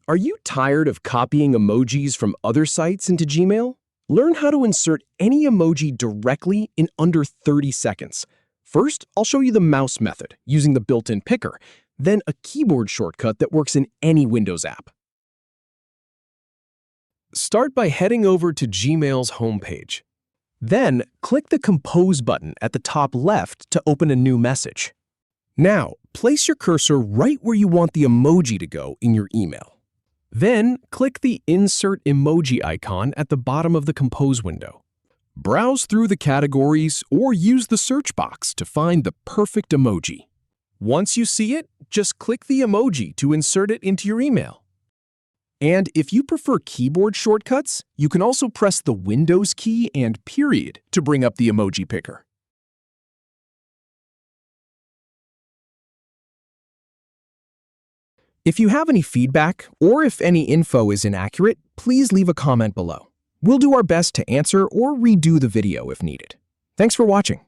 Are you tired of copying emojis from other sites into Gmail? Learn how to insert any emoji directly in under 30 seconds. First, I'll show you the mouse method using the built-in picker, then a keyboard shortcut that works in any Windows app. Start by heading over to Gmail's homepage. Then, click the Compose button at the top left to open a new message. Now, place your cursor right where you want the emoji to go in your email. Then, click the Insert Emoji icon at the bottom of the Compose window. Browse through the categories or use the search box to find the perfect emoji. Once you see it, just click the emoji to insert it into your email. And if you prefer keyboard shortcuts, you can also press the Windows key and period to bring up the emoji picker. If you have any feedback or if any info is inaccurate, please leave a comment below. We'll do our best to answer or redo the video if needed. Thanks for watching.